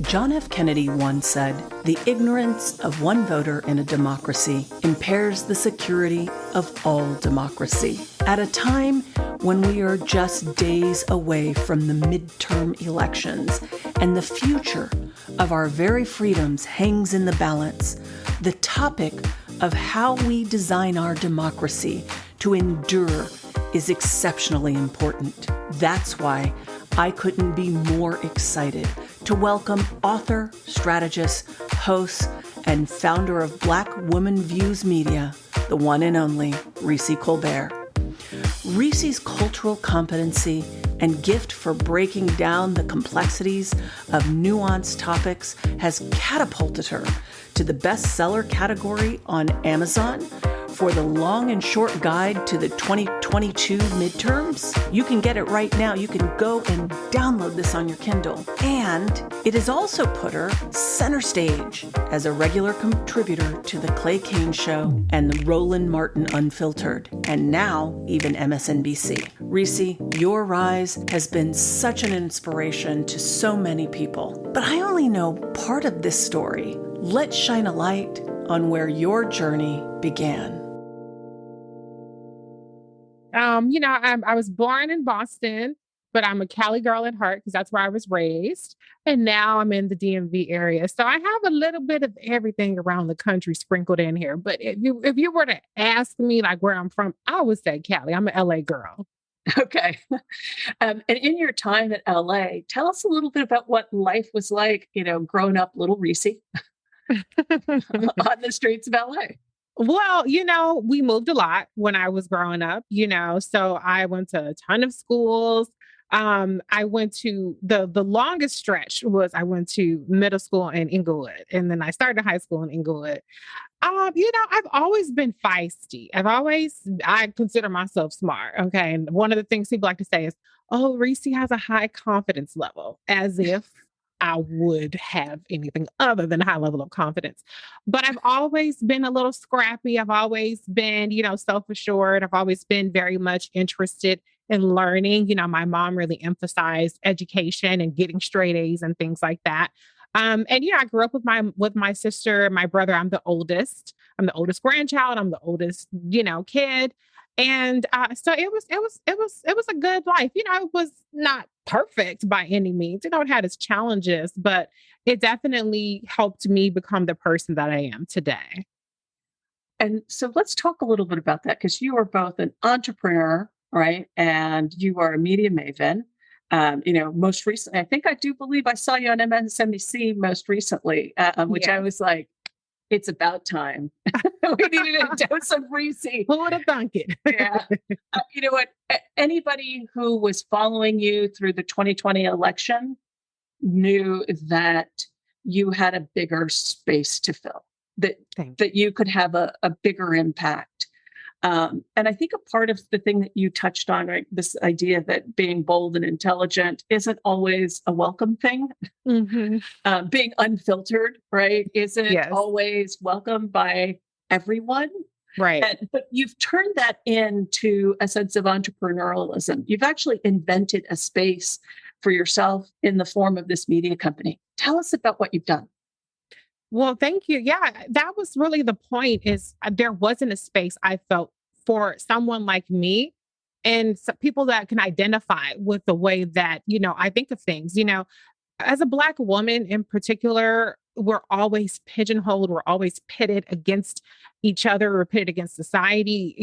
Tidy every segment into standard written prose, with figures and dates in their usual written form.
John F. Kennedy once said, "The ignorance of one voter in a democracy impairs the security of all democracy." At a time when we are just days away from the midterm elections and the future of our very freedoms hangs in the balance, the topic of how we design our democracy to endure is exceptionally important. That's why I couldn't be more excited to welcome author, strategist, host, and founder of Black Woman Views Media, the one and only Reecie Colbert. Reecie's cultural competency and gift for breaking down the complexities of nuanced topics has catapulted her to the bestseller category on Amazon for the long and short guide to the 2022 midterms. You can get it right now. You can go and download this on your Kindle. And it has also put her center stage as a regular contributor to The Clay Kane Show and The Roland Martin Unfiltered, and now even MSNBC. Reecie, your rise has been such an inspiration to so many people. But I only know part of this story. Let's shine a light on where your journey began. I was born in Boston, but I'm a Cali girl at heart because that's where I was raised. And now I'm in the DMV area. So I have a little bit of everything around the country sprinkled in here. But if you were to ask me like where I'm from, I would say Cali. I'm an LA girl. Okay. And in your time at LA, tell us a little bit about what life was like, growing up little Reecie on the streets of LA. Well, we moved a lot when I was growing up, so I went to a ton of schools. I went to the longest stretch was I went to middle school in Inglewood, and then I started high school in Inglewood. I've always been feisty. I consider myself smart. Okay. And one of the things people like to say is, "Oh, Reecie has a high confidence level," as if I would have anything other than a high level of confidence. But I've always been a little scrappy. I've always been, self-assured. I've always been very much interested in learning. My mom really emphasized education and getting straight A's and things like that. I grew up with my sister and my brother. I'm the oldest. I'm the oldest grandchild. I'm the oldest, kid. And so it was a good life. It was not perfect by any means. It had its challenges, but it definitely helped me become the person that I am today. And so let's talk a little bit about that, because you are both an entrepreneur, right? And you are a media maven. Most recently, I do believe I saw you on MSNBC most recently, which I was like, it's about time. We needed a dose of Reecie. Who would have thunk it? Yeah. You know what? Anybody who was following you through the 2020 election knew that you had a bigger space to fill, that you could have a bigger impact. And I think a part of the thing that you touched on, right, this idea that being bold and intelligent isn't always a welcome thing. Mm-hmm. Being unfiltered, right, isn't always welcomed by everyone. Right. But you've turned that into a sense of entrepreneurialism. You've actually invented a space for yourself in the form of this media company. Tell us about what you've done. Well, thank you. Yeah, that was really the point, is there wasn't a space I felt for someone like me and people that can identify with the way that, I think of things. As a Black woman in particular, we're always pigeonholed. We're always pitted against each other. We're pitted against society.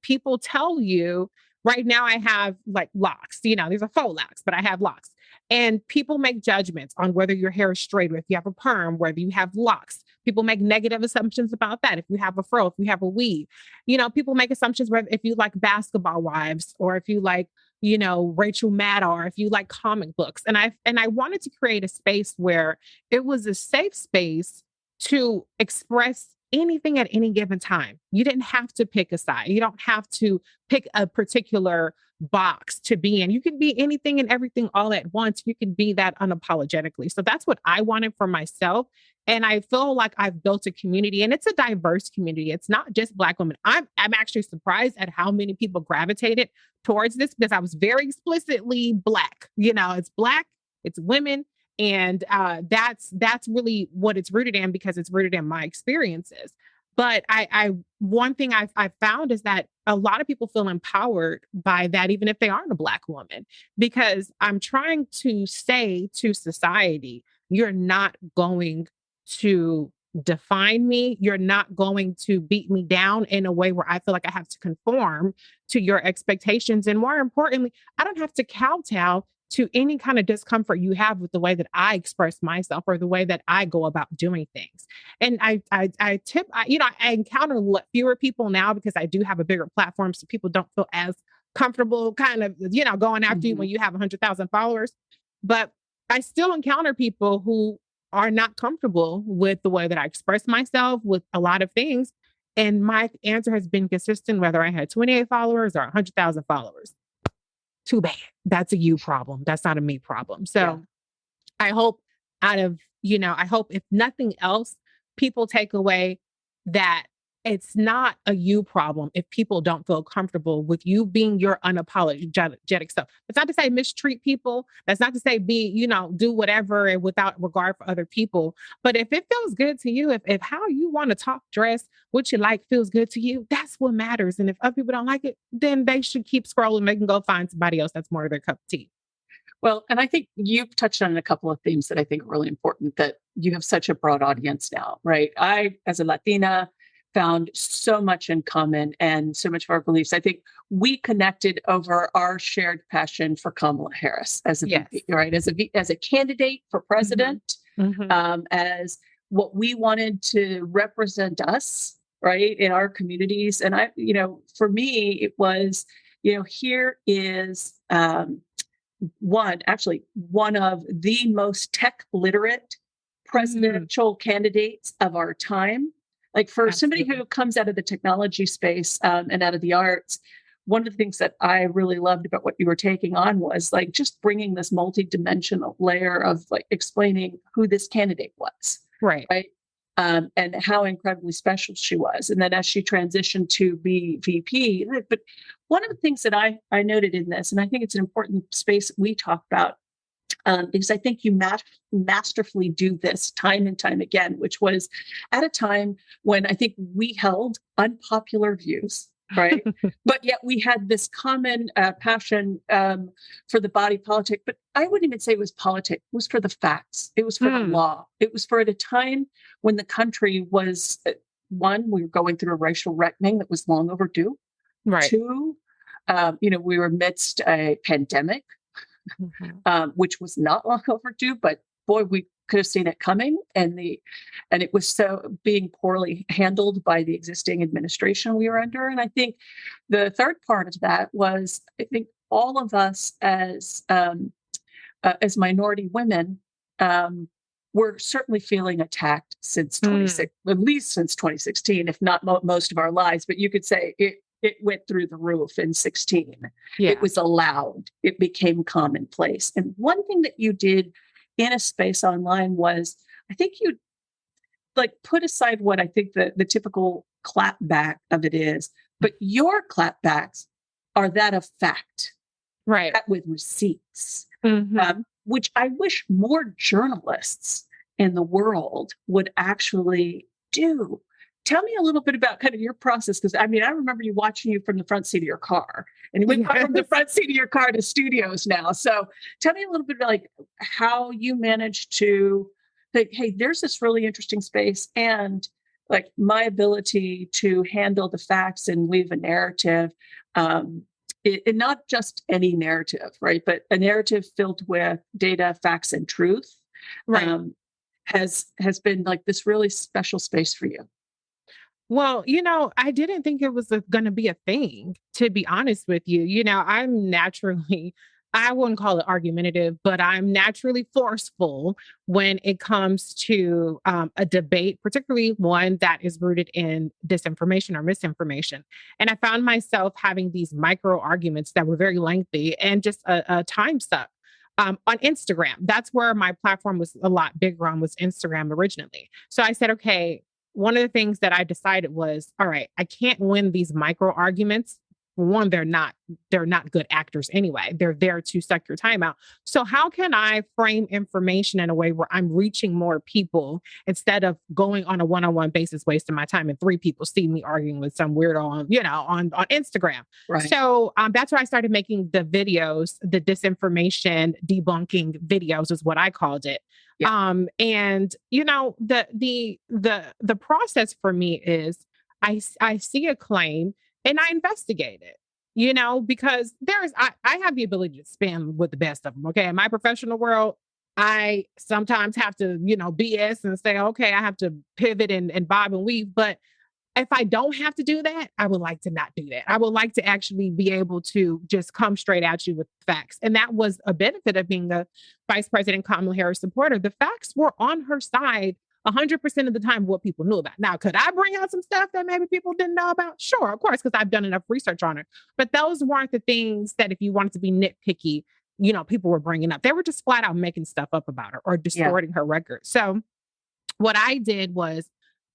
People tell you right now I have like locks, these are faux locks, but I have locks. And people make judgments on whether your hair is straight or if you have a perm, whether you have locks. People make negative assumptions about that. If you have a fro, if you have a weave, people make assumptions whether if you like basketball wives or if you like, Rachel Maddow, or if you like comic books. And I wanted to create a space where it was a safe space to express anything at any given time. You didn't have to pick a side. You don't have to pick a particular box to be in. You can be anything and everything all at once. You can be that unapologetically. So that's what I wanted for myself. And I feel like I've built a community, and it's a diverse community. It's not just Black women. I'm actually surprised at how many people gravitated towards this, because I was very explicitly Black. It's Black, it's women, And that's really what it's rooted in, because it's rooted in my experiences. But I one thing I've found is that a lot of people feel empowered by that, even if they aren't a Black woman, because I'm trying to say to society, you're not going to define me. You're not going to beat me down in a way where I feel like I have to conform to your expectations. And more importantly, I don't have to kowtow to any kind of discomfort you have with the way that I express myself or the way that I go about doing things. And I encounter fewer people now because I do have a bigger platform, so people don't feel as comfortable kind of, going after you when you have 100,000 followers. But I still encounter people who are not comfortable with the way that I express myself with a lot of things. And my answer has been consistent, whether I had 28 followers or 100,000 followers. Too bad. That's a you problem. That's not a me problem. So I hope I hope if nothing else, people take away that it's not a you problem if people don't feel comfortable with you being your unapologetic self. That's not to say mistreat people. That's not to say do whatever and without regard for other people. But if it feels good to you, if how you want to talk, dress, what you like feels good to you, that's what matters. And if other people don't like it, then they should keep scrolling. They can go find somebody else that's more of their cup of tea. Well, and I think you've touched on a couple of themes that I think are really important, that you have such a broad audience now, right? I, as a Latina, found so much in common and so much of our beliefs. I think we connected over our shared passion for Kamala Harris as a VP, right? As a candidate for president, as what we wanted to represent us, right, in our communities. And for me, it was, here is one of the most tech literate presidential candidates of our time. Like, for somebody who comes out of the technology space and out of the arts, one of the things that I really loved about what you were taking on was like just bringing this multidimensional layer of like explaining who this candidate was. Right. And how incredibly special she was. And then as she transitioned to be VP, but one of the things that I noted in this, and I think it's an important space that we talk about, because I think you masterfully do this time and time again, which was at a time when I think we held unpopular views, right? But yet we had this common passion for the body politic. But I wouldn't even say it was politic. It was for the facts. It was for the law. It was for at a time when the country was, one, we were going through a racial reckoning that was long overdue. Right. Two, we were amidst a pandemic. Which was not long overdue, but boy, we could have seen it coming, and it was so being poorly handled by the existing administration we were under. And I think the third part of that was, I think all of us as minority women were certainly feeling attacked since at least since 2016, if not most of our lives. But you could say it went through the roof in 16. Yeah. It was allowed. It became commonplace. And one thing that you did in a space online was, I think you like put aside what I think the typical clapback of it is, but your clapbacks are that of fact, right? With receipts, which I wish more journalists in the world would actually do. Tell me a little bit about kind of your process, because I remember you watching you from the front seat of your car, and you went from the front seat of your car to studios now. So tell me a little bit about like how you managed to think, hey, there's this really interesting space, and like my ability to handle the facts and weave a narrative, and not just any narrative, right, but a narrative filled with data, facts, and truth, right, has been like this really special space for you. Well, I didn't think it was going to be a thing, to be honest with you. I'm naturally, I wouldn't call it argumentative, but I'm naturally forceful when it comes to a debate, particularly one that is rooted in disinformation or misinformation. And I found myself having these micro arguments that were very lengthy and just a time suck. On Instagram, that's where my platform was a lot bigger on, was Instagram originally. So I said, okay, one of the things that I decided was, all right, I can't win these micro arguments for one, they're not good actors anyway. They're there to suck your time out. So how can I frame information in a way where I'm reaching more people instead of going on a one-on-one basis, wasting my time, and 3 people see me arguing with some weirdo on Instagram. Right. So that's why I started making the videos, the disinformation debunking videos is what I called it. Yeah. And the process for me is I see a claim and I investigate it, because I have the ability to spin with the best of them. Okay. In my professional world, I sometimes have to, BS and say, okay, I have to pivot and bob and weave. But if I don't have to do that, I would like to not do that. I would like to actually be able to just come straight at you with facts. And that was a benefit of being a Vice President Kamala Harris supporter. The facts were on her side 100% of the time what people knew about. Now, could I bring out some stuff that maybe people didn't know about? Sure, of course, because I've done enough research on her. But those weren't the things that if you wanted to be nitpicky, people were bringing up. They were just flat out making stuff up about her or distorting her record. So what I did was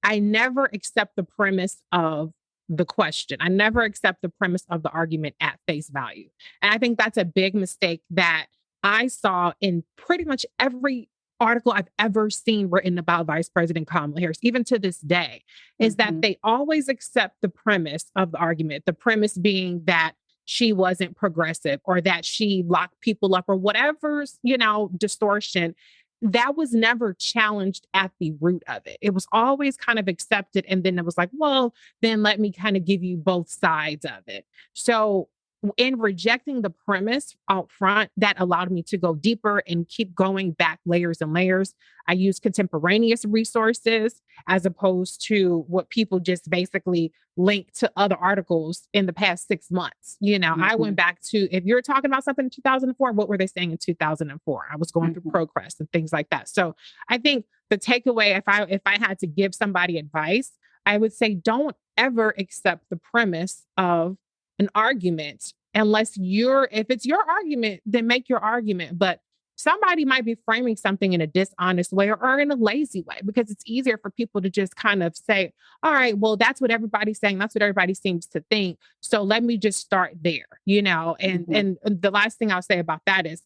I never accept the premise of the question. I never accept the premise of the argument at face value. And I think that's a big mistake that I saw in pretty much every article I've ever seen written about Vice President Kamala Harris, even to this day, is that they always accept the premise of the argument, the premise being that she wasn't progressive or that she locked people up or whatever's, distortion. That was never challenged at the root of it. It was always kind of accepted. And then it was like, well, then let me kind of give you both sides of it. So in rejecting the premise out front, that allowed me to go deeper and keep going back layers and layers. I use contemporaneous resources as opposed to what people just basically link to other articles in the past 6 months. I went back to, if you're talking about something in 2004, what were they saying in 2004? I was going through Procrest and things like that. So I think the takeaway, if I had to give somebody advice, I would say don't ever accept the premise of an argument unless if it's your argument, then make your argument. But somebody might be framing something in a dishonest way or in a lazy way, because it's easier for people to just kind of say, all right, well, that's what everybody's saying. That's what everybody seems to think. So let me just start there, and the last thing I'll say about that is,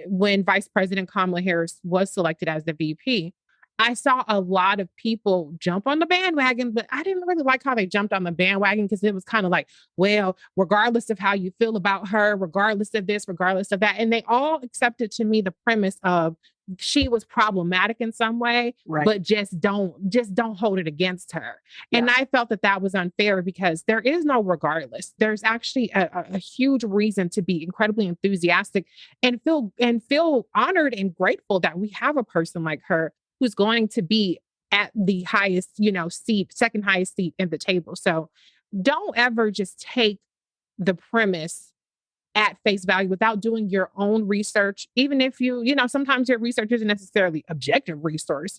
when Vice President Kamala Harris was selected as the VP, I saw a lot of people jump on the bandwagon, but I didn't really like how they jumped on the bandwagon because it was kind of like, well, regardless of how you feel about her, regardless of this, regardless of that. And they all accepted to me the premise of she was problematic in some way, but just don't hold it against her. Yeah. And I felt that was unfair because there is no regardless. There's actually a huge reason to be incredibly enthusiastic and feel honored and grateful that we have a person like her who's going to be at the highest, seat, second highest seat in the table. So don't ever just take the premise at face value without doing your own research. Even if sometimes your research isn't necessarily objective research,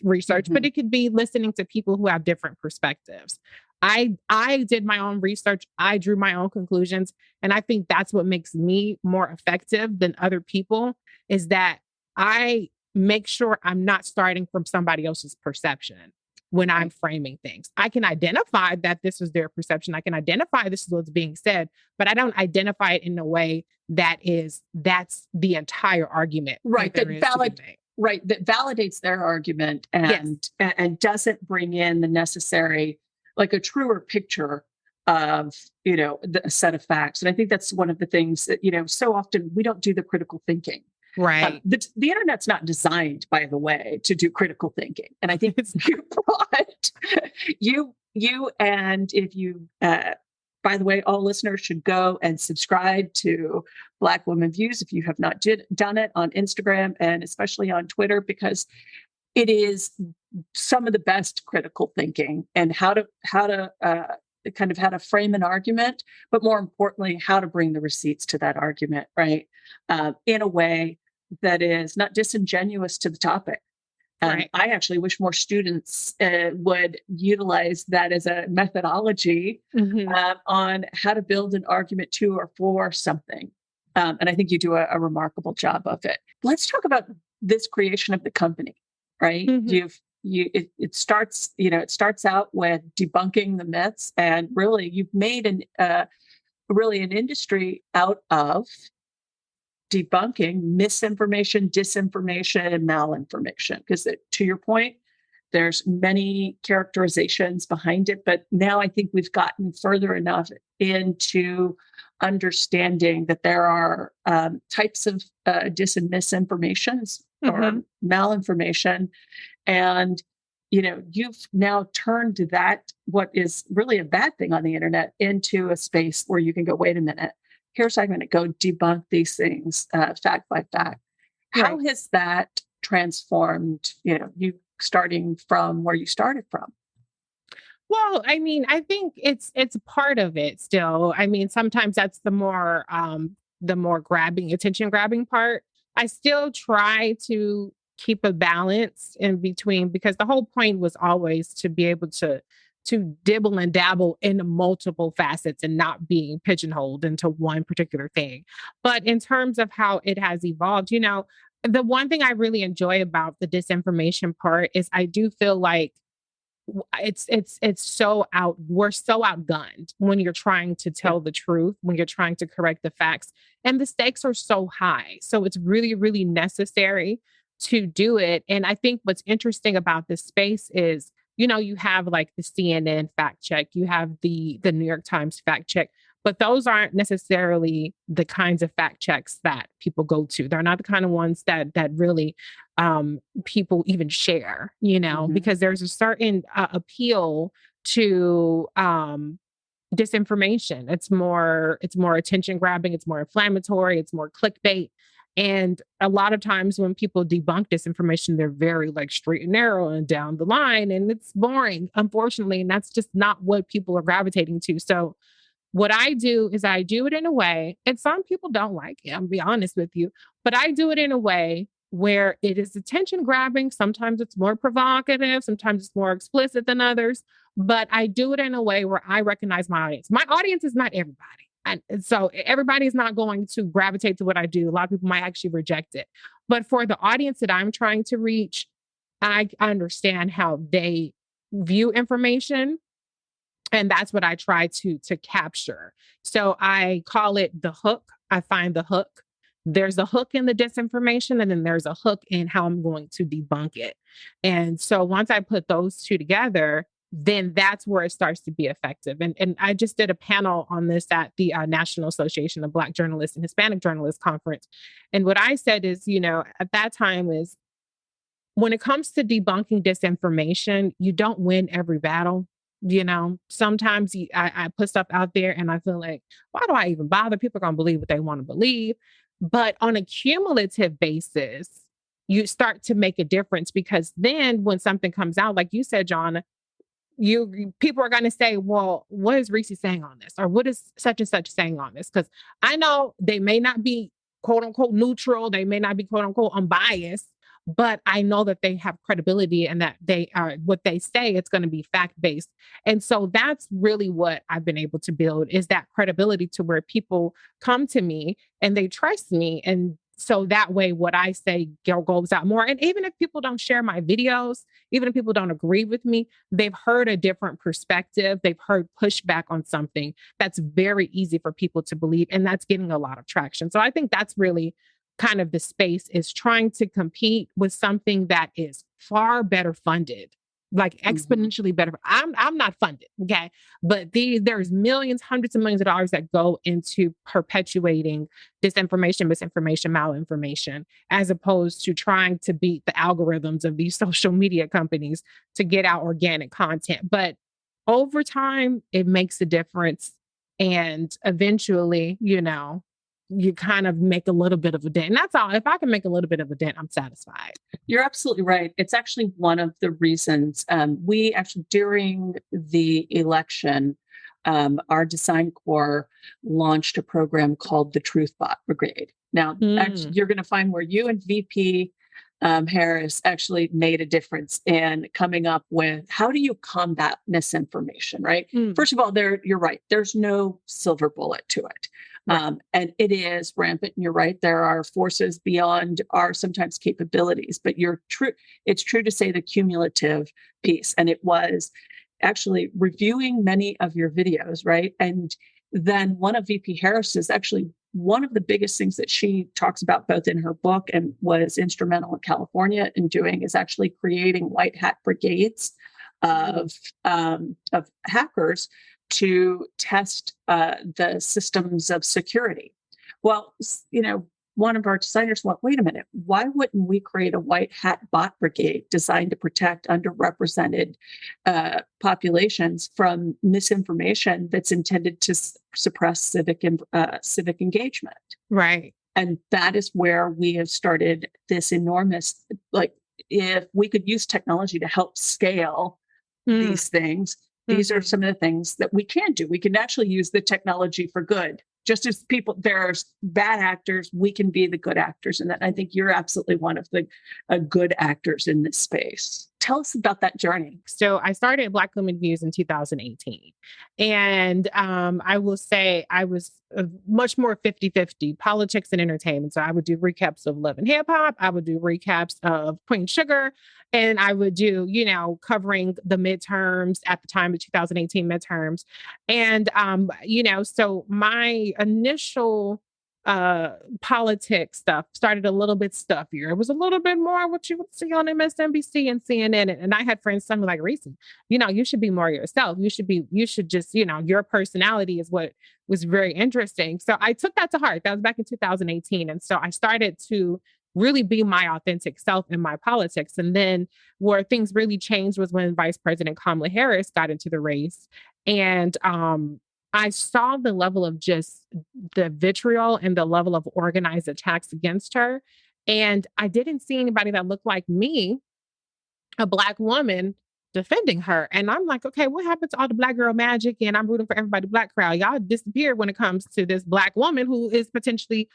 but it could be listening to people who have different perspectives. I did my own research. I drew my own conclusions. And I think that's what makes me more effective than other people, is that I make sure I'm not starting from somebody else's perception when I'm framing things. I can identify that this is their perception. I can identify this is what's being said, but I don't identify it in a way that's the entire argument. Right. That validates their argument and doesn't bring in the necessary, like a truer picture of, a set of facts. And I think that's one of the things that, so often we don't do the critical thinking. Right. The internet's not designed, by the way, to do critical thinking. And I think you and if you, by the way, all listeners should go and subscribe to Black Women Views if you have not done it on Instagram and especially on Twitter, because it is some of the best critical thinking and how to frame an argument, but more importantly, how to bring the receipts to that argument, right? In a way that is not disingenuous to the topic. I actually wish more students would utilize that as a methodology on how to build an argument to or for something. And I think you do a remarkable job of it. Let's talk about this creation of the company, right? It starts out with debunking the myths, and really you've made really an industry out of debunking misinformation, disinformation, and malinformation. Because to your point, there's many characterizations behind it, but now I think we've gotten further enough into understanding that there are types of dis and misinformations or malinformation. And, you've now turned that, what is really a bad thing on the internet, into a space where you can go, wait a minute, here's how I'm going to go debunk these things fact by fact. How has that transformed, you starting from where you started from? Well, I mean, I think it's part of it still. I mean, sometimes that's the more attention grabbing part. I still try to keep a balance in between, because the whole point was always to be able to dibble and dabble in multiple facets and not being pigeonholed into one particular thing. But in terms of how it has evolved, the one thing I really enjoy about the disinformation part is I do feel like it's so we're so outgunned when you're trying to tell the truth, when you're trying to correct the facts, and the stakes are so high. So it's really, really necessary to do it. And I think what's interesting about this space is, you have like the CNN fact check, you have the New York Times fact check, but those aren't necessarily the kinds of fact checks that people go to. They're not the kind of ones that really people even share, because there's a certain appeal to disinformation. It's more attention grabbing, it's more inflammatory, it's more clickbait. And a lot of times when people debunk disinformation, they're very like straight and narrow and down the line, and it's boring, unfortunately. And that's just not what people are gravitating to. So what I do is I do it in a way, and some people don't like it, I'll be honest with you, but I do it in a way where it is attention grabbing. Sometimes it's more provocative, sometimes it's more explicit than others, but I do it in a way where I recognize my audience. My audience is not everybody. And so everybody is not going to gravitate to what I do. A lot of people might actually reject it. But for the audience that I'm trying to reach, I understand how they view information. And that's what I try to capture. So I call it the hook. I find the hook. There's a hook in the disinformation, and then there's a hook in how I'm going to debunk it. And so once I put those two together, then that's where it starts to be effective. And I just did a panel on this at the National Association of Black Journalists and Hispanic Journalists Conference. And what I said is, at that time is, when it comes to debunking disinformation, you don't win every battle. Sometimes I put stuff out there and I feel like, why do I even bother? People are going to believe what they want to believe. But on a cumulative basis, you start to make a difference, because then when something comes out, like you said, John, people are going to say, well, what is Reecie saying on this? Or what is such and such saying on this? Because I know they may not be quote unquote neutral. They may not be quote unquote unbiased, but I know that they have credibility and that they are, what they say, it's going to be fact-based. And so that's really what I've been able to build, is that credibility to where people come to me and they trust me. And so that way, what I say goes out more. And even if people don't share my videos, even if people don't agree with me, they've heard a different perspective. They've heard pushback on something that's very easy for people to believe. And that's getting a lot of traction. So I think that's really kind of the space, is trying to compete with something that is far better funded, like exponentially better. I'm not funded, okay? But there's millions, hundreds of millions of dollars that go into perpetuating disinformation, misinformation, malinformation, as opposed to trying to beat the algorithms of these social media companies to get out organic content. But over time, it makes a difference. And eventually, you kind of make a little bit of a dent. And that's all. If I can make a little bit of a dent, I'm satisfied. You're absolutely right. It's actually one of the reasons we actually, during the election, our design corps launched a program called the Truth Bot Brigade. Now, actually, you're going to find where you and VP Harris actually made a difference in coming up with, how do you combat misinformation, right? First of all, you're right. There's no silver bullet to it. Right. And it is rampant. And you're right. There are forces beyond our sometimes capabilities, but it's true to say the cumulative piece. And it was actually reviewing many of your videos, right? And then one of VP Harris's, actually one of the biggest things that she talks about both in her book and was instrumental in California in doing, is actually creating white hat brigades of hackers to test the systems of security. Well, one of our designers went, wait a minute, why wouldn't we create a white hat bot brigade designed to protect underrepresented populations from misinformation that's intended to suppress civic engagement? Right. And that is where we have started this enormous, if we could use technology to help scale these things, these are some of the things that we can do. We can actually use the technology for good. Just as there's bad actors, we can be the good actors. And I think you're absolutely one of the good actors in this space. Tell us about that journey. So I started Black Women Views in 2018. And I will say I was much more 50-50, politics and entertainment. So I would do recaps of Love and Hip Hop. I would do recaps of Queen Sugar. And I would do, covering the midterms at the time, the 2018 midterms. And, so my initial politics stuff started a little bit stuffier. It was a little bit more what you would see on MSNBC and CNN. And I had friends telling me like, Reecie, you should be more yourself. You should just, your personality is what was very interesting. So I took that to heart. That was back in 2018. And so I started to really be my authentic self in my politics. And then where things really changed was when Vice President Kamala Harris got into the race. And I saw the level of just the vitriol and the level of organized attacks against her. And I didn't see anybody that looked like me, a Black woman, defending her. And I'm like, okay, what happened to all the Black girl magic? And I'm rooting for everybody, Black crowd. Y'all disappeared when it comes to this Black woman who is potentially,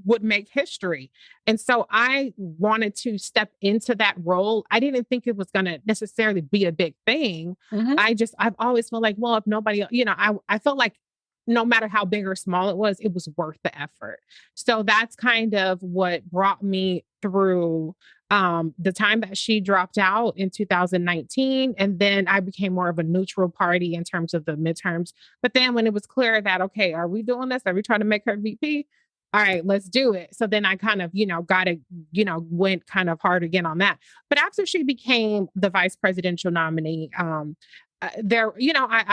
would make history. And so I wanted to step into that role. I didn't think it was going to necessarily be a big thing. I've always felt like, well, if nobody, I felt like no matter how big or small it was worth the effort. So that's kind of what brought me through the time that she dropped out in 2019. And then I became more of a neutral party in terms of the midterms. But then when it was clear that, okay, are we doing this? Are we trying to make her VP? All right, let's do it. So then I kind of, went kind of hard again on that. But after she became the vice presidential nominee, I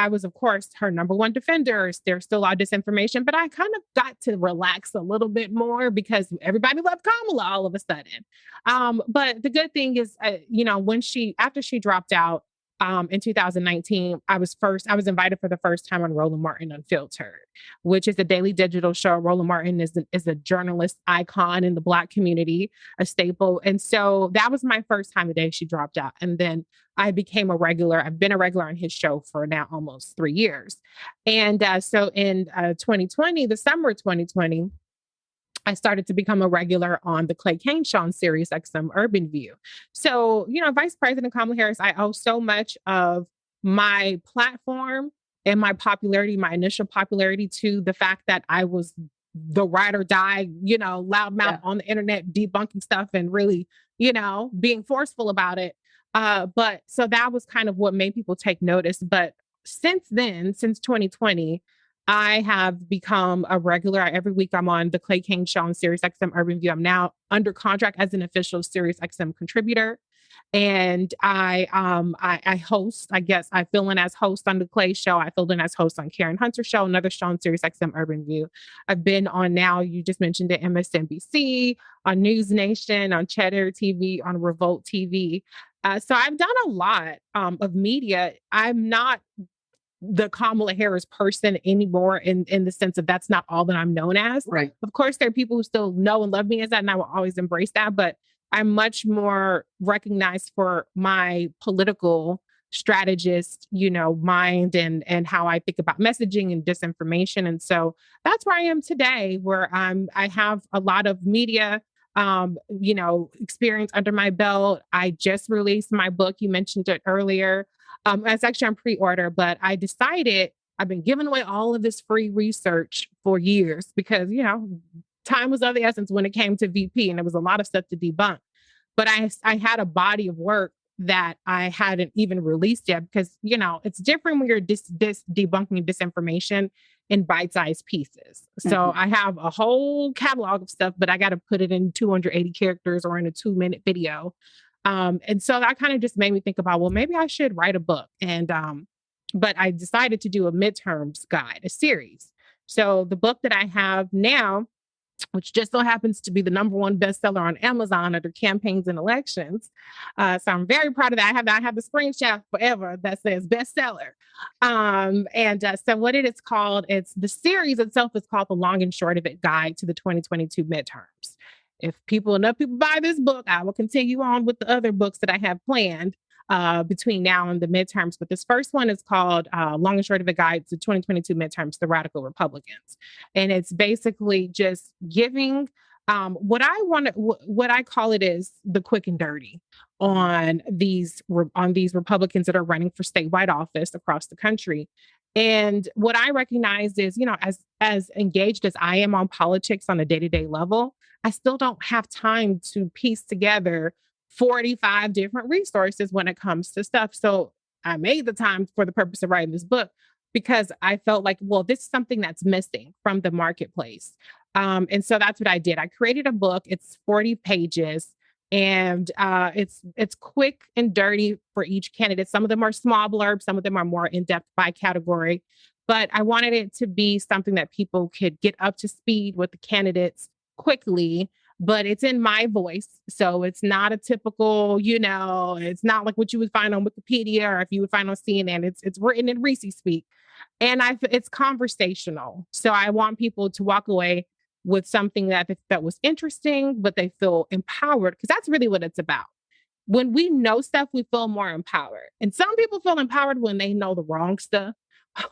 was, of course, her number one defender. There's still a lot of disinformation, but I kind of got to relax a little bit more because everybody loved Kamala all of a sudden. But the good thing is, after she dropped out in 2019, I was invited for the first time on Roland Martin Unfiltered, which is a daily digital show. Roland Martin is a journalist icon in the Black community, a staple. And so that was my first time the day she dropped out. And then I became a regular. I've been a regular on his show for now almost 3 years. And so in 2020, the summer of 2020, I started to become a regular on the Clay Kane Show on Sirius XM Urban View. So, Vice President Kamala Harris, I owe so much of my platform and my popularity, my initial popularity, to the fact that I was the ride or die, loudmouth on the internet, debunking stuff and really, being forceful about it. But so that was kind of what made people take notice. But since then, since 2020, I have become a regular. Every week I'm on the Clay King Show on Sirius XM Urban View. I'm now under contract as an official Sirius XM contributor. And I host, I guess I fill in as host on the Clay Show. I filled in as host on Karen Hunter's show, another show on Sirius XM Urban View. I've been on now, you just mentioned it, MSNBC, on News Nation, on Cheddar TV, on Revolt TV. So I've done a lot of media. I'm not the Kamala Harris person anymore in the sense of that's not all that I'm known as. Right. Of course, there are people who still know and love me as that, and I will always embrace that. But I'm much more recognized for my political strategist, mind and how I think about messaging and disinformation. And so that's where I am today, where I have a lot of media experience under my belt. I just released my book. You mentioned it earlier. It's actually on pre-order, but I decided I've been giving away all of this free research for years because, time was of the essence when it came to VP and there was a lot of stuff to debunk. But I had a body of work that I hadn't even released yet because, it's different when you're debunking disinformation in bite-sized pieces. So I have a whole catalog of stuff, but I got to put it in 280 characters or in a 2-minute video. And so that kind of just made me think about, well, maybe I should write a book. But I decided to do a midterms guide, a series. So the book that I have now, which just so happens to be the #1 bestseller on Amazon under campaigns and elections. So I'm very proud of that. I have the screenshot forever that says bestseller. So what it is called, the series itself is called The Long and Short of It Guide to the 2022 Midterms. If enough people buy this book, I will continue on with the other books that I have planned between now and the midterms. But this first one is called Long and Short of a Guide to 2022 Midterms, The Radical Republicans. And it's basically just giving what I call it is the quick and dirty on these Republicans that are running for statewide office across the country. And what I recognize is, as engaged as I am on politics on a day-to-day level, I still don't have time to piece together 45 different resources when it comes to stuff. So I made the time for the purpose of writing this book because I felt like, well, this is something that's missing from the marketplace. And so that's what I did. I created a book. It's 40 pages and it's quick and dirty for each candidate. Some of them are small blurbs. Some of them are more in-depth by category. But I wanted it to be something that people could get up to speed with the candidates quickly, but it's in my voice. So it's not a typical, it's not like what you would find on Wikipedia or if you would find on CNN. It's written in Reecie speak. And it's conversational. So I want people to walk away with something that was interesting, but they feel empowered because that's really what it's about. When we know stuff, we feel more empowered. And some people feel empowered when they know the wrong stuff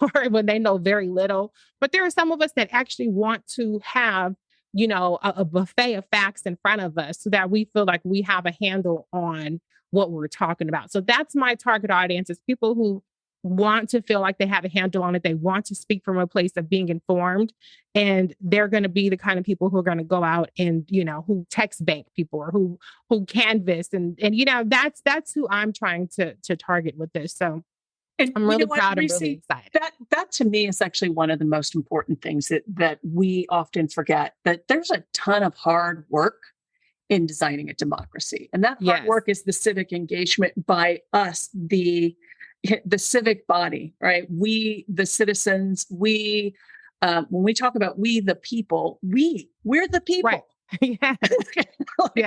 or when they know very little. But there are some of us that actually want to have a buffet of facts in front of us so that we feel like we have a handle on what we're talking about. So that's my target audience, is people who want to feel like they have a handle on it. They want to speak from a place of being informed. And they're going to be the kind of people who are going to go out and, who text bank people or who canvas. And that's who I'm trying to target with this. So and I'm really proud and really excited. That to me is actually one of the most important things that we often forget, that there's a ton of hard work in designing a democracy. And that hard work is the civic engagement by us, the civic body, right? We, the citizens, when we talk about we, the people, we're the people. Right. Yeah.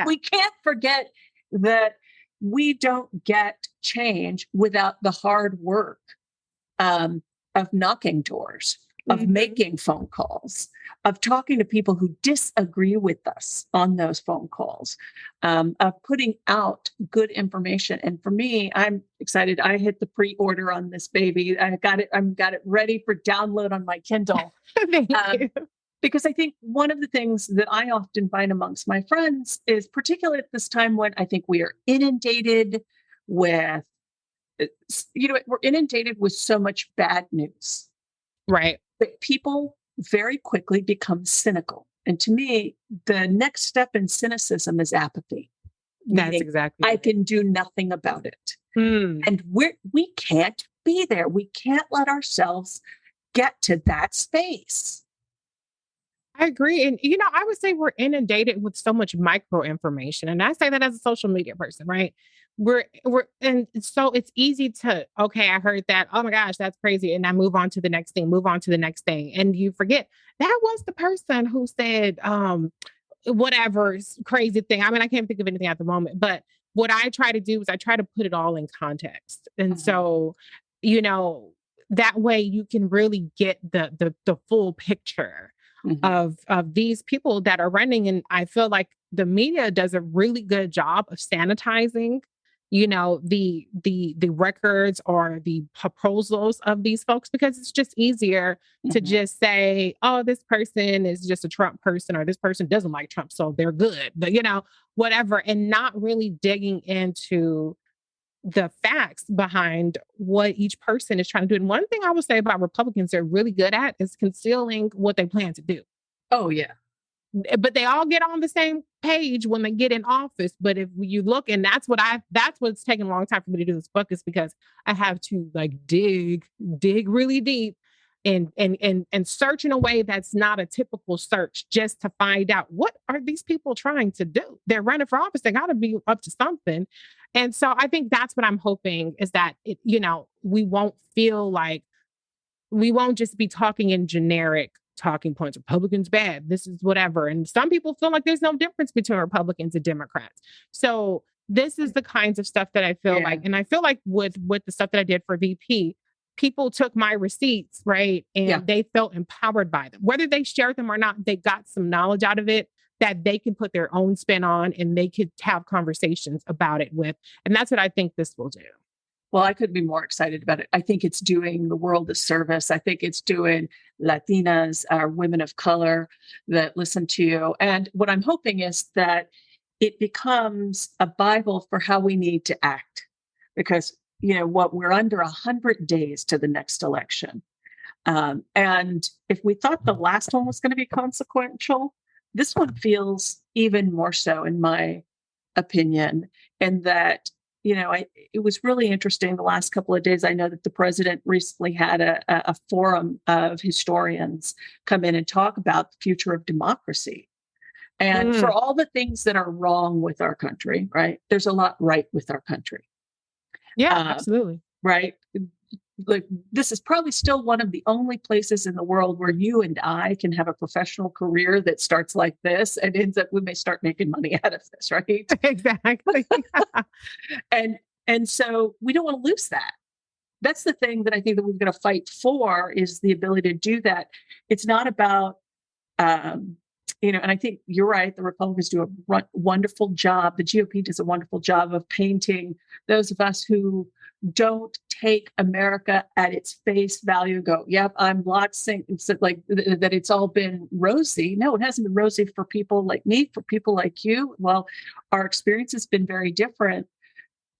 We can't forget that we don't get change without the hard work of knocking doors, of making phone calls, of talking to people who disagree with us on those phone calls, of putting out good information. And for me, I'm excited. I hit the pre-order on this baby. I got it ready for download on my Kindle. Thank you. Because I think one of the things that I often find amongst my friends is, particularly at this time when I think we are inundated with, we're inundated with so much bad news. Right. That people very quickly become cynical. And to me, the next step in cynicism is apathy. That's exactly. I can do nothing about it. And we can't be there. We can't let ourselves get to that space. I agree. And, I would say we're inundated with so much micro information. And I say that as a social media person, right? And so it's easy to, okay, I heard that. Oh my gosh, that's crazy. And I move on to the next thing. And you forget that was the person who said, whatever crazy thing. I mean, I can't think of anything at the moment, but what I try to do is I try to put it all in context. And so, that way you can really get the full picture of these people that are running. And I feel like the media does a really good job of sanitizing, the records or the proposals of these folks, because it's just easier to just say, oh, this person is just a Trump person, or this person doesn't like Trump, so they're good, but whatever, and not really digging into the facts behind what each person is trying to do. And one thing I would say about Republicans they're really good at is concealing what they plan to do. Oh, yeah. But they all get on the same page when they get in office. But if you look, and that's what's taken a long time for me to do this book, is because I have to like dig really deep and search in a way that's not a typical search, just to find out what are these people trying to do. They're running for office. They got to be up to something. And so I think that's what I'm hoping, is that we won't feel like we won't just be talking in generic talking points. Republicans bad. This is whatever. And some people feel like there's no difference between Republicans and Democrats. So this is the kinds of stuff that I feel like, and I feel like with the stuff that I did for VP, people took my receipts, right? And they felt empowered by them. Whether they shared them or not, they got some knowledge out of it that they can put their own spin on, and they could have conversations about it with. And that's what I think this will do. Well, I couldn't be more excited about it. I think it's doing the world a service. I think it's doing Latinas, women of color that listen to you. And what I'm hoping is that it becomes a Bible for how we need to act. Because, we're under 100 days to the next election. And if we thought the last one was going to be consequential, this one feels even more so, in my opinion, and that it was really interesting the last couple of days. I know that the president recently had a forum of historians come in and talk about the future of democracy. And for all the things that are wrong with our country, right, there's a lot right with our country. Yeah, absolutely. Right. Like, this is probably still one of the only places in the world where you and I can have a professional career that starts like this and ends up, we may start making money out of this, right? Exactly. And so we don't want to lose that. That's the thing that I think that we're going to fight for, is the ability to do that. It's not about, and I think you're right. The Republicans do a wonderful job. The GOP does a wonderful job of painting those of us who don't take America at its face value, go, yep, I'm saying like that it's all been rosy. No, it hasn't been rosy for people like me, for people like you. Well, our experience has been very different.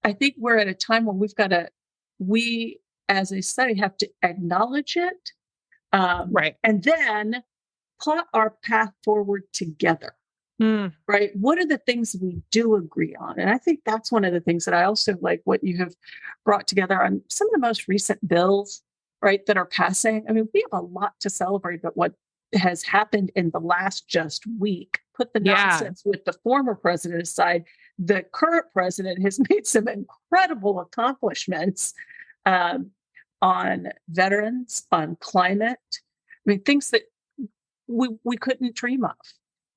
I think we're at a time where we as a society have to acknowledge it, right, and then plot our path forward together. Right? What are the things we do agree on? And I think that's one of the things that I also like what you have brought together on some of the most recent bills, right, that are passing. I mean, we have a lot to celebrate, but what has happened in the last just week, put the nonsense with the former president aside, the current president has made some incredible accomplishments on veterans, on climate. I mean, things that we couldn't dream of.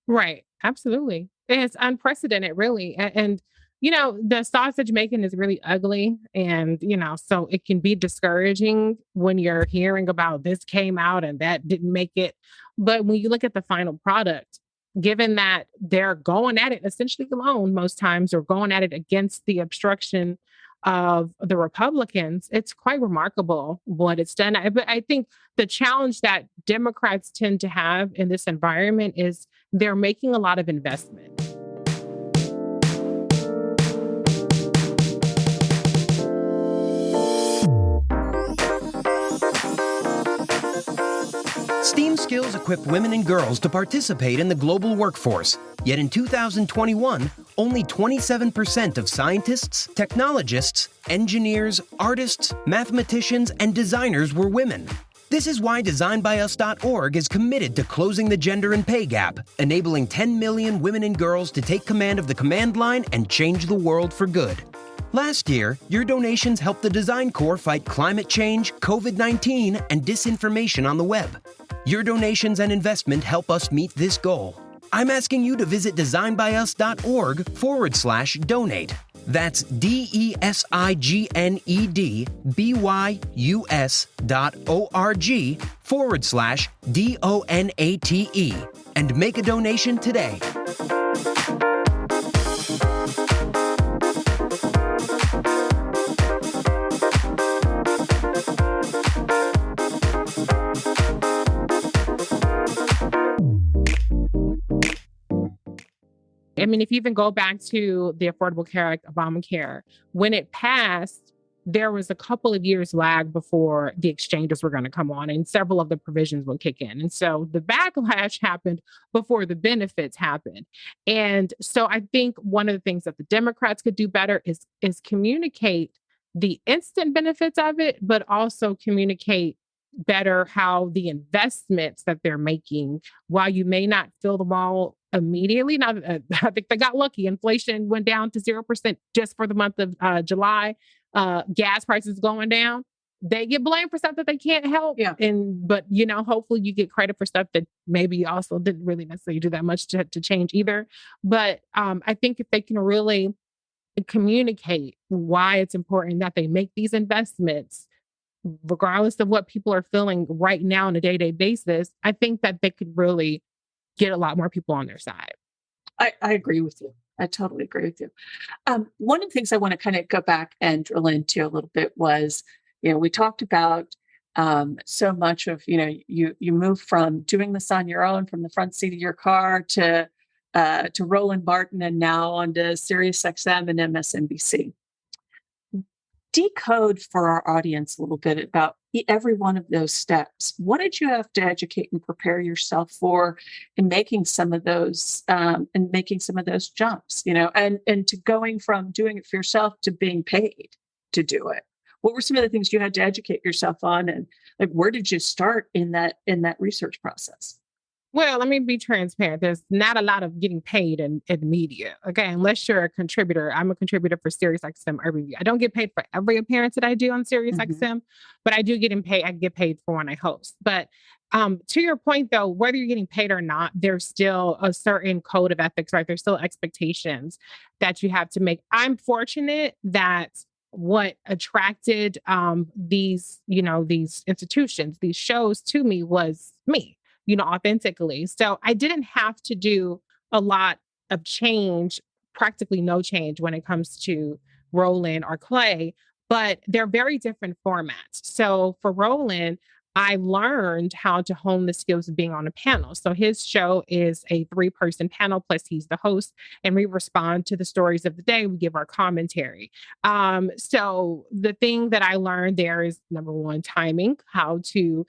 Right. Absolutely. It's unprecedented, really. And the sausage making is really ugly. And, so it can be discouraging when you're hearing about this came out and that didn't make it. But when you look at the final product, given that they're going at it essentially alone most times, or going at it against the obstruction of the Republicans, it's quite remarkable what it's done. But I think the challenge that Democrats tend to have in this environment is they're making a lot of investment. STEAM skills equip women and girls to participate in the global workforce. Yet in 2021, only 27% of scientists, technologists, engineers, artists, mathematicians, and designers were women. This is why DesignByUs.org is committed to closing the gender and pay gap, enabling 10 million women and girls to take command of the command line and change the world for good. Last year, your donations helped the Design Corps fight climate change, COVID-19, and disinformation on the web. Your donations and investment help us meet this goal. I'm asking you to visit designbyus.org/donate. That's DESIGNEDBYUS.org/DONATE and make a donation today. I mean, if you even go back to the Affordable Care Act, Obamacare, when it passed, there was a couple of years lag before the exchanges were going to come on and several of the provisions would kick in. And so the backlash happened before the benefits happened. And so I think one of the things that the Democrats could do better is communicate the instant benefits of it, but also communicate better how the investments that they're making, while you may not feel them all immediately. Now, I think they got lucky. Inflation went down to 0% just for the month of July. Gas prices going down. They get blamed for stuff that they can't help. Yeah. But hopefully you get credit for stuff that maybe also didn't really necessarily do that much to change either. But I think if they can really communicate why it's important that they make these investments, regardless of what people are feeling right now on a day-to-day basis, I think that they could really get a lot more people on their side. I agree with you. I totally agree with you. One of the things I want to kind of go back and drill into a little bit was, we talked about so much of, you move from doing this on your own from the front seat of your car to Roland Barton and now onto Sirius XM and MSNBC. Decode for our audience a little bit about every one of those steps. What did you have to educate and prepare yourself for in making some of those jumps, and to going from doing it for yourself to being paid to do it? What were some of the things you had to educate yourself on, and where did you start in that research process? Well, let me be transparent. There's not a lot of getting paid in media. Okay, unless you're a contributor. I'm a contributor for Sirius XM Urban View. I don't get paid for every appearance that I do on Sirius XM, but I do get paid. I get paid for when I host. But to your point, though, whether you're getting paid or not, there's still a certain code of ethics, right? There's still expectations that you have to make. I'm fortunate that what attracted these institutions, these shows to me was me. Authentically. So I didn't have to do a lot of change, practically no change when it comes to Roland or Clay, but they're very different formats. So for Roland, I learned how to hone the skills of being on a panel. So his show is a 3-person panel, plus he's the host, and we respond to the stories of the day. We give our commentary. So the thing that I learned there is, number one, timing, how to,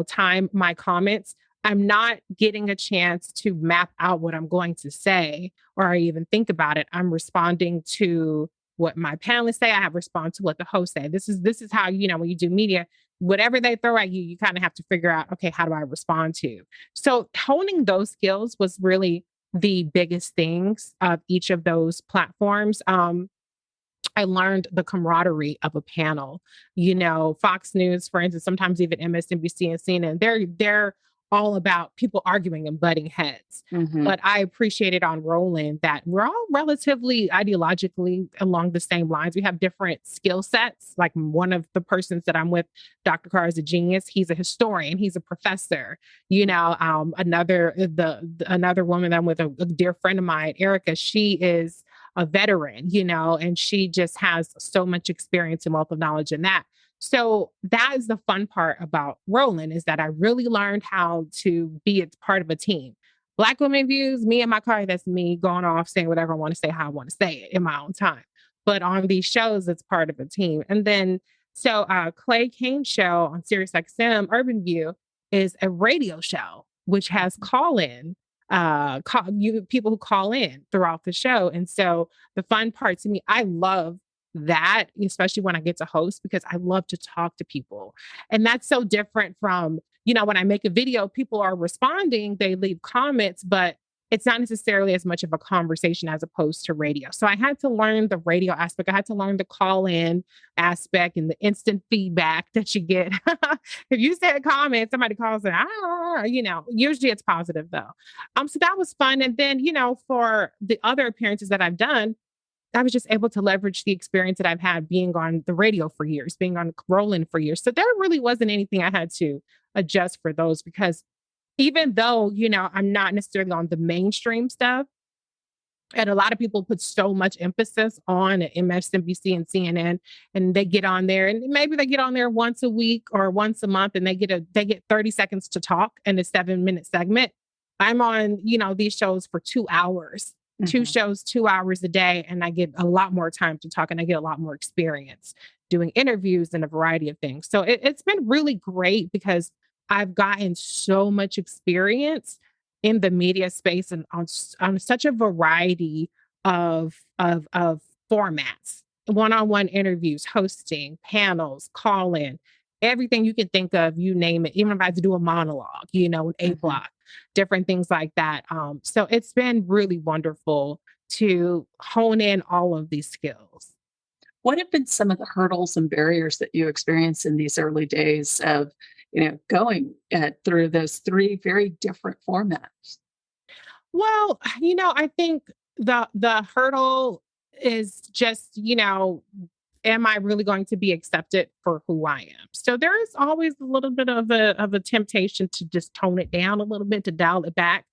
time my comments. I'm not getting a chance to map out what I'm going to say or even think about it. I'm responding to what my panelists say. I have responded to what the host say. This is how, when you do media, whatever they throw at you, you kind of have to figure out, okay, how do I respond to? So honing those skills was really the biggest things of each of those platforms. I learned the camaraderie of a panel. Fox News, for instance, sometimes even MSNBC and CNN, they're all about people arguing and butting heads. But I appreciated on Roland that we're all relatively ideologically along the same lines. We have different skill sets. Like one of the persons that I'm with, Dr. Carr, is a genius. He's a historian. He's a professor. Another woman that I'm with, a dear friend of mine, Erica, she is a veteran, and she just has so much experience and wealth of knowledge in that. So that is the fun part about Roland, is that I really learned how to be a part of a team. Black Women Views, me and my car, that's me going off saying whatever I want to say, how I want to say it in my own time. But on these shows, it's part of a team. And then, so Clay Kane's show on Sirius XM Urban View is a radio show, which has call-in, people who call in throughout the show. And so the fun part to me, I love that, especially when I get to host, because I love to talk to people. And that's so different from, when I make a video, people are responding, they leave comments, but it's not necessarily as much of a conversation as opposed to radio. So I had to learn the radio aspect. I had to learn the call in aspect and the instant feedback that you get. If you say a comment, somebody calls it, usually it's positive though. So that was fun. And then, for the other appearances that I've done, I was just able to leverage the experience that I've had being on the radio for years, being on Roland for years. So there really wasn't anything I had to adjust for those, because even though, I'm not necessarily on the mainstream stuff, and a lot of people put so much emphasis on MSNBC and CNN, and they get on there, and maybe they get on there once a week or once a month, and they get 30 seconds to talk in a 7-minute segment. I'm on, these shows for 2 hours. 2 shows, 2 hours a day, and I get a lot more time to talk, and I get a lot more experience. doing interviews and a variety of things. So it's been really great because I've gotten so much experience in the media space and on such a variety of formats, one-on-one interviews, hosting, panels, call-in, everything you can think of, you name it. Even if I had to do a monologue, an A block, different things like that. So it's been really wonderful to hone in all of these skills. What have been some of the hurdles and barriers that you experienced in these early days of, going through those three very different formats? Well, I think the hurdle is just, am I really going to be accepted for who I am? So there is always a little bit of a temptation to just tone it down a little bit, to dial it back.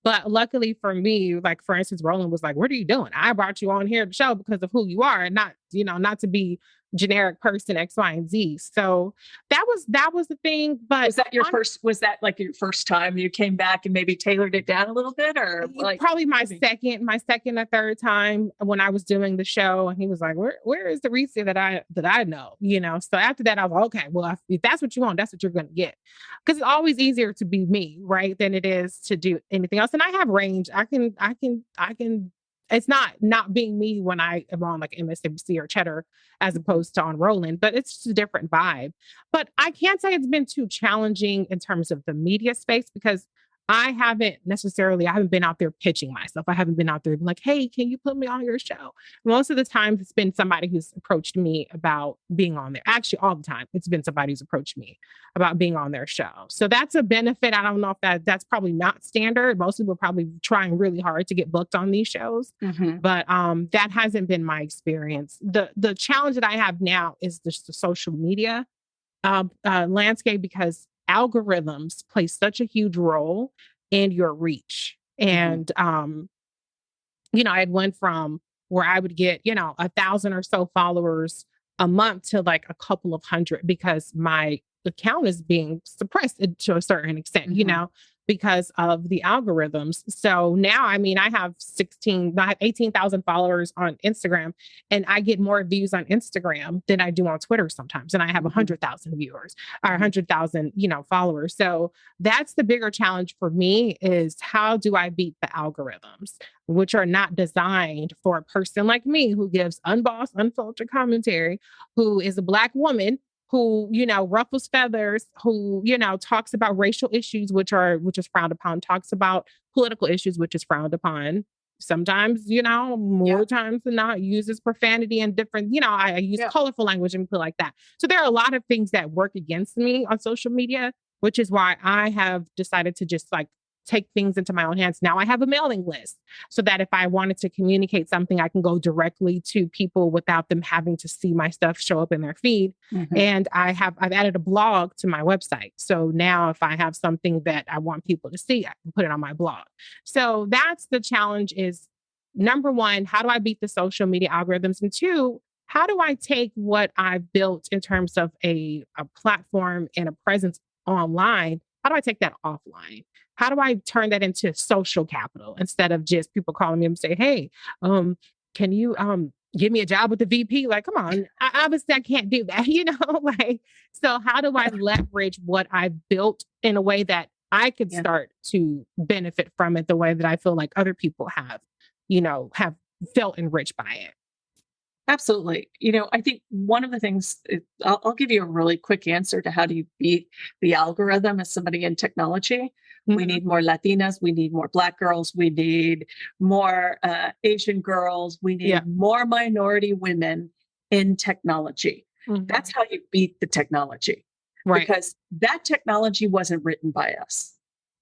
But luckily for me, like for instance, Roland was like, "What are you doing? I brought you on here to show because of who you are, and not to be generic person X, Y, and Z." So that was the thing. But was that like your first time you came back and maybe tailored it down a little bit, or like probably my second or third time when I was doing the show, and he was like, where is the Reecie that I know? So after that I was like, okay, well, if that's what you want, that's what you're gonna get. Because it's always easier to be me, right, than it is to do anything else. And I have range. I can it's not being me when I am on like MSNBC or Cheddar as opposed to on Roland, but it's just a different vibe. But I can't say it's been too challenging in terms of the media space because I haven't been out there pitching myself. I haven't been out there being like, "Hey, can you put me on your show?" Most of the time it's been somebody who's approached me about being on there. Actually, all the time it's been somebody who's approached me about being on their show. So that's a benefit. I don't know if that's probably not standard. Most people are probably trying really hard to get booked on these shows. But that hasn't been my experience. The challenge that I have now is just the social media landscape because algorithms play such a huge role in your reach. And, I had went from where I would get, 1,000 or so followers a month to like a couple of hundred because my account is being suppressed to a certain extent, because of the algorithms. So now, I have 18,000 followers on Instagram, and I get more views on Instagram than I do on Twitter sometimes. And I have 100,000 viewers or 100,000, followers. So that's the bigger challenge for me is how do I beat the algorithms, which are not designed for a person like me who gives unbossed, unfiltered commentary, who is a Black woman who, ruffles feathers, who, talks about racial issues, which is frowned upon, talks about political issues, which is frowned upon. Sometimes, more times than not, uses profanity and different, I use colorful language and people like that. So there are a lot of things that work against me on social media, which is why I have decided to just like take things into my own hands. Now I have a mailing list so that if I wanted to communicate something, I can go directly to people without them having to see my stuff show up in their feed. And I've added a blog to my website. So now if I have something that I want people to see, I can put it on my blog. So that's the challenge is number one, how do I beat the social media algorithms? And two, how do I take what I've built in terms of a platform and a presence online? How do I take that offline? How do I turn that into social capital instead of just people calling me and say, "Hey, can you give me a job with the VP?" Like, come on, obviously I can't do that, so how do I leverage what I've built in a way that I could start to benefit from it the way that I feel like other people have felt enriched by it? Absolutely. I think one of the things, I'll give you a really quick answer to how do you beat the algorithm as somebody in technology. We need more Latinas. We need more Black girls. We need more Asian girls. We need more minority women in technology. That's how you beat the technology. Right. Because that technology wasn't written by us.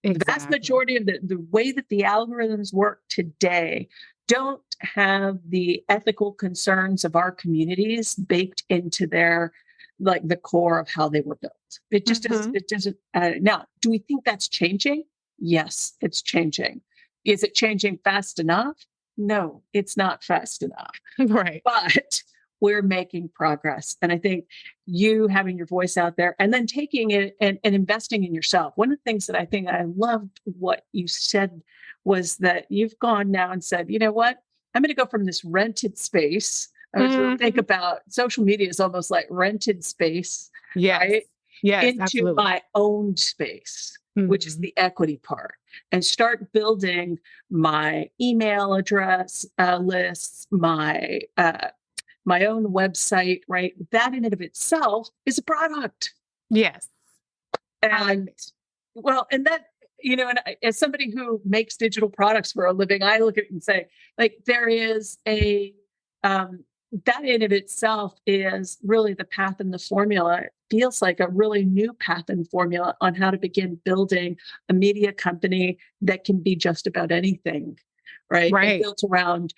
Exactly. The vast majority of the way that the algorithms work today don't have the ethical concerns of our communities baked into their, like the core of how they were built. It just it doesn't. Now, do we think that's changing? Yes, it's changing. Is it changing fast enough? No, it's not fast enough. Right. But we're making progress. And I think you having your voice out there and then taking it and investing in yourself. One of the things that I think I loved what you said was that you've gone now and said, you know what? I'm going to go from this rented space I was to think Mhm. about social media is almost like rented space, Yes. right? Yes, Into absolutely. my own space, which is Mhm. the equity part, and start building my email address lists, my own website, right? That in and of itself is a product. Yes. I like And it. well, and that, and as somebody who makes digital products for a living, I look at it and say, like, there is um, that in of itself is really the path and the formula. It feels like a really new path and formula on how to begin building a media company that can be just about anything, right? And Right. built around,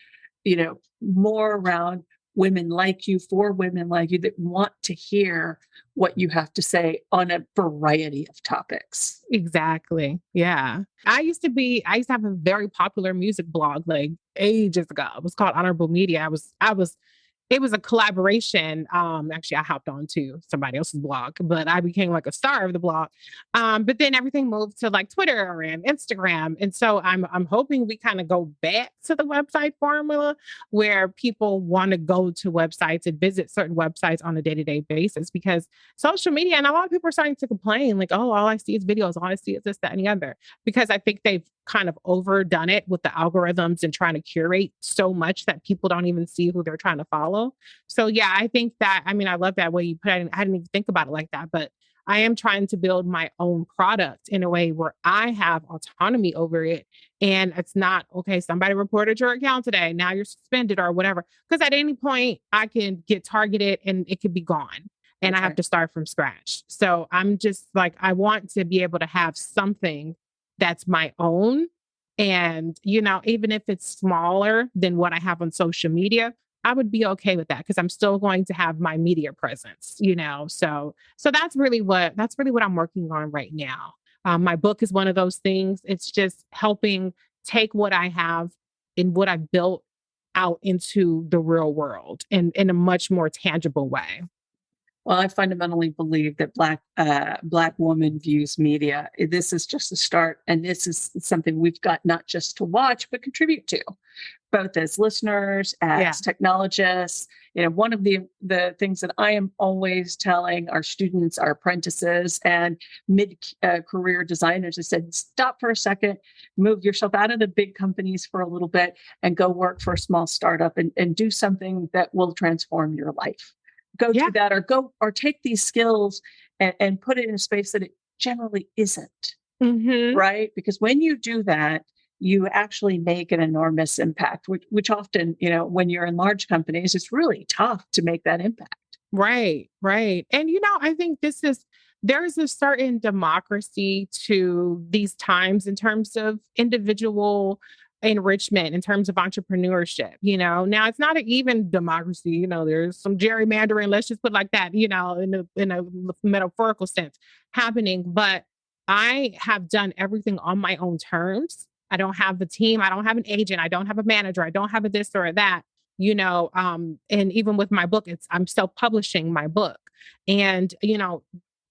more around women like you, for women like you that want to hear what you have to say on a variety of topics. Exactly. Yeah. I used to have a very popular music blog like ages ago. It was called Honorable Media. It was a collaboration. Actually, I hopped onto somebody else's blog, but I became like a star of the blog. But then everything moved to like Twitter and Instagram, and so I'm hoping we kind of go back to the website formula where people want to go to websites and visit certain websites on a day to day basis because social media and a lot of people are starting to complain like, oh, all I see is videos, all I see is this, that, and the other, because I think they've kind of overdone it with the algorithms and trying to curate so much that people don't even see who they're trying to follow. So yeah, I think that I mean I love that way you put it. I didn't even think about it like that, but I am trying to build my own product in a way where I have autonomy over it. And it's not, okay, somebody reported your account today. Now you're suspended or whatever. Because at any point, I can get targeted and it could be gone. And I That's have right. to start from scratch. So I'm just like, I want to be able to have something that's my own. And, even if it's smaller than what I have on social media, I would be okay with that because I'm still going to have my media presence. So that's really what I'm working on right now. My book is one of those things. It's just helping take what I have and what I've built out into the real world in a much more tangible way. Well, I fundamentally believe that Black woman views media. This is just a start, and this is something we've got not just to watch but contribute to, both as listeners, Yeah. as technologists. One of the things that I am always telling our students, our apprentices, and mid career designers is said, stop for a second, move yourself out of the big companies for a little bit, and go work for a small startup and do something that will transform your life. Go Yeah. do that, or take these skills and put it in a space that it generally isn't, Hmm. right? Because when you do that, you actually make an enormous impact, which often, when you're in large companies, it's really tough to make that impact. Right, right. And I think there's a certain democracy to these times in terms of individual enrichment, in terms of entrepreneurship. Now it's not an even democracy, there's some gerrymandering, let's just put it like that, in a metaphorical sense happening. But I have done everything on my own terms. I don't have a team, I don't have an agent, I don't have a manager, I don't have a this or a that. And even with my book, I'm self-publishing my book. And,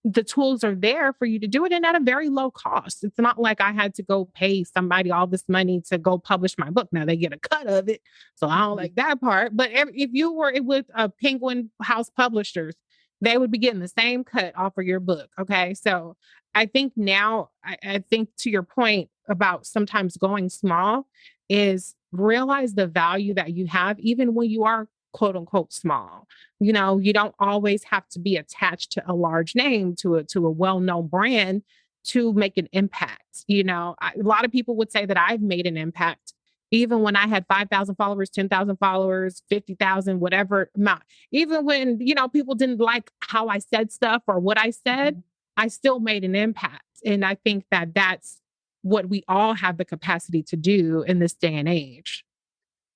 the tools are there for you to do it and at a very low cost. It's not like I had to go pay somebody all this money to go publish my book. Now they get a cut of it. So I don't like that part. But if you were with a Penguin House Publishers, they would be getting the same cut off of your book. Okay. So I think now, I think to your point about sometimes going small is realize the value that you have, even when you are quote unquote small. You don't always have to be attached to a large name, to a well-known brand to make an impact. A lot of people would say that I've made an impact even when I had 5,000 followers, 10,000 followers, 50,000, whatever amount. Even when, people didn't like how I said stuff or what I said, Mhm. I still made an impact. And I think that that's what we all have the capacity to do in this day and age.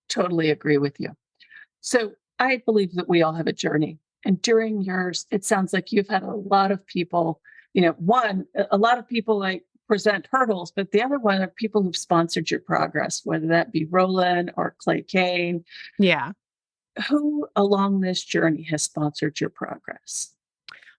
Totally agree with you. So I believe that we all have a journey. And during yours, it sounds like you've had a lot of people, a lot of people like present hurdles, but the other one are people who've sponsored your progress, whether that be Roland or Clay Kane. Yeah. Who along this journey has sponsored your progress?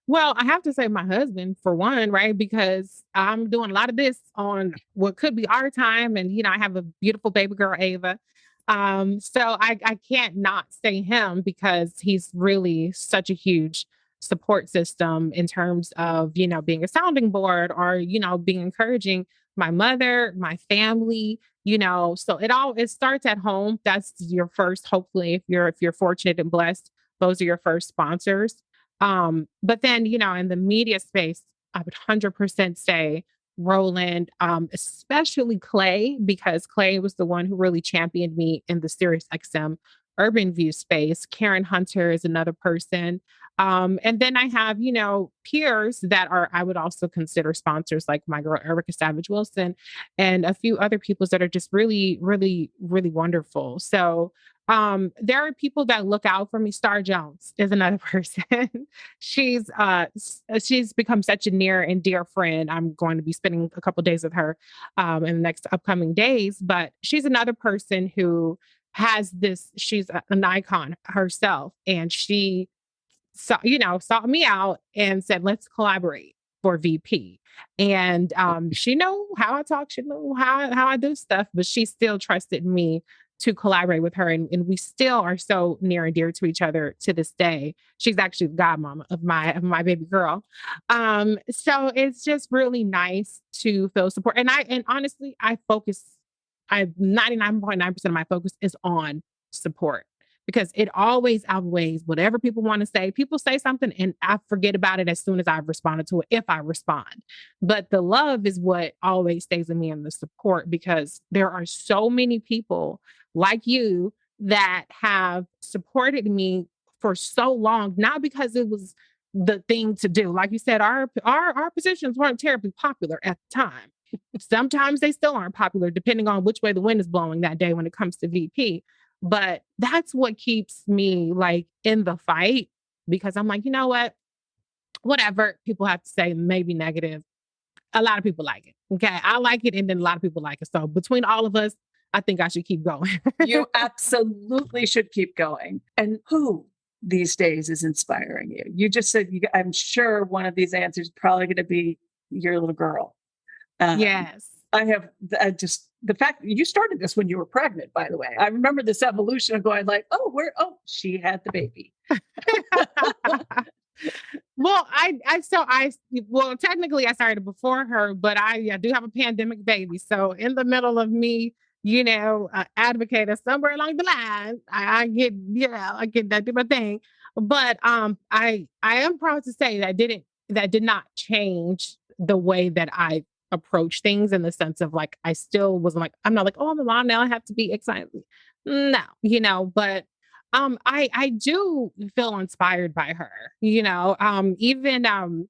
Well, I have to say my husband for one, right? Because I'm doing a lot of this on what could be our time. And, I have a beautiful baby girl, Ava. So I can't not say him because he's really such a huge support system in terms of, being a sounding board or, being encouraging my mother, my family, so it starts at home. That's your first, hopefully, if you're fortunate and blessed, those are your first sponsors. But then, in the media space, I would 100% say Roland, especially Clay, because Clay was the one who really championed me in the Sirius XM Urban View space. Karen Hunter is another person. And then I have, peers that I would also consider sponsors, like my girl, Erica Savage Wilson, and a few other people that are just really, really, really wonderful. So there are people that look out for me. Star Jones is another person. She's become such a near and dear friend. I'm going to be spending a couple days with her in the next upcoming days. But she's another person who has this. She's an icon herself, and she sought me out and said, "Let's collaborate for VP." And she know how I talk, she know how I do stuff, but she still trusted me to collaborate with her. And we still are so near and dear to each other to this day. She's actually the godmama of my baby girl. So it's just really nice to feel support. And honestly, I 99.9% of my focus is on support because it always outweighs whatever people want to say. People say something and I forget about it as soon as I've responded to it, if I respond. But the love is what always stays in me, and the support, because there are so many people like you that have supported me for so long, not because it was the thing to do. Like you said, our positions weren't terribly popular at the time. Sometimes they still aren't popular, depending on which way the wind is blowing that day when it comes to VP. But that's what keeps me like in the fight, because I'm like, you know what? Whatever people have to say, maybe negative. A lot of people like it. Okay. I like it. And then a lot of people like it. So between all of us, I think I should keep going. You absolutely should keep going. And who these days is inspiring you? You just said, I'm sure one of these answers is probably going to be your little girl. Yes. Just the fact that you started this when you were pregnant, by the way. I remember this evolution of going like, she had the baby. Well, technically I started before her, but I do have a pandemic baby. So in the middle of me, advocating somewhere along the line, I do my thing. But I am proud to say that did not change the way that I approach things, in the sense of like, I still wasn't like, I'm not like, oh, I'm a mom now, I have to be excited. No, but I do feel inspired by her, even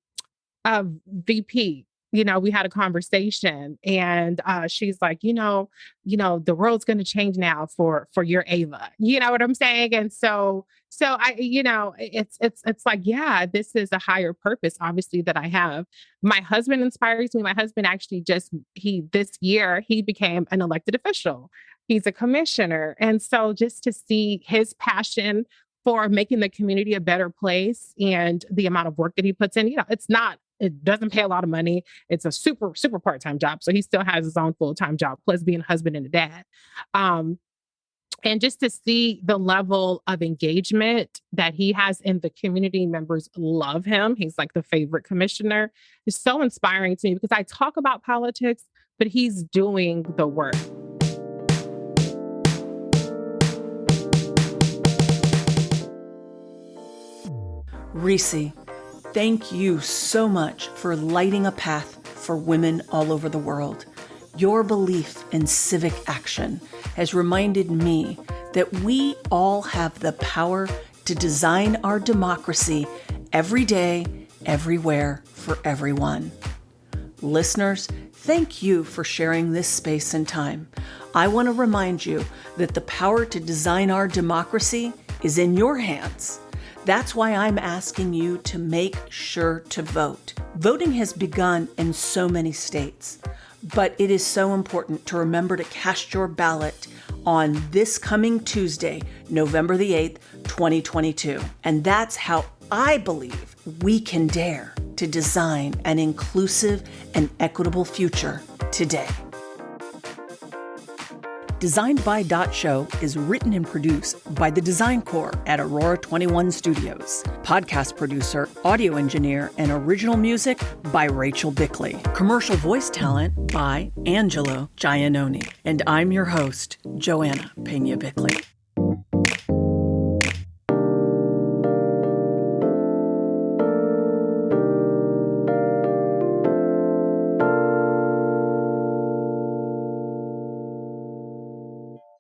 VP, we had a conversation, and she's like, the world's going to change now for your Ava. You know what I'm saying? And so I, it's like, yeah, this is a higher purpose, obviously, that I have. My husband inspires me. My husband actually this year, he became an elected official. He's a commissioner. And so just to see his passion for making the community a better place, and the amount of work that he puts in, it doesn't pay a lot of money. It's a super, super part-time job. So he still has his own full-time job, plus being a husband and a dad. And just to see the level of engagement that he has, and the community members love him. He's like the favorite commissioner. It's so inspiring to me, because I talk about politics, but he's doing the work. Reecie, thank you so much for lighting a path for women all over the world. Your belief in civic action has reminded me that we all have the power to design our democracy every day, everywhere, for everyone. Listeners, thank you for sharing this space and time. I want to remind you that the power to design our democracy is in your hands. That's why I'm asking you to make sure to vote. Voting has begun in so many states, but it is so important to remember to cast your ballot on this coming Tuesday, November the 8th, 2022. And that's how I believe we can dare to design an inclusive and equitable future today. Designed by Show is written and produced by the Design Corps at Aurora 21 Studios. Podcast producer, audio engineer, and original music by Rachel Bickley. Commercial voice talent by Angelo Giannoni. And I'm your host, Joanna Peña-Bickley.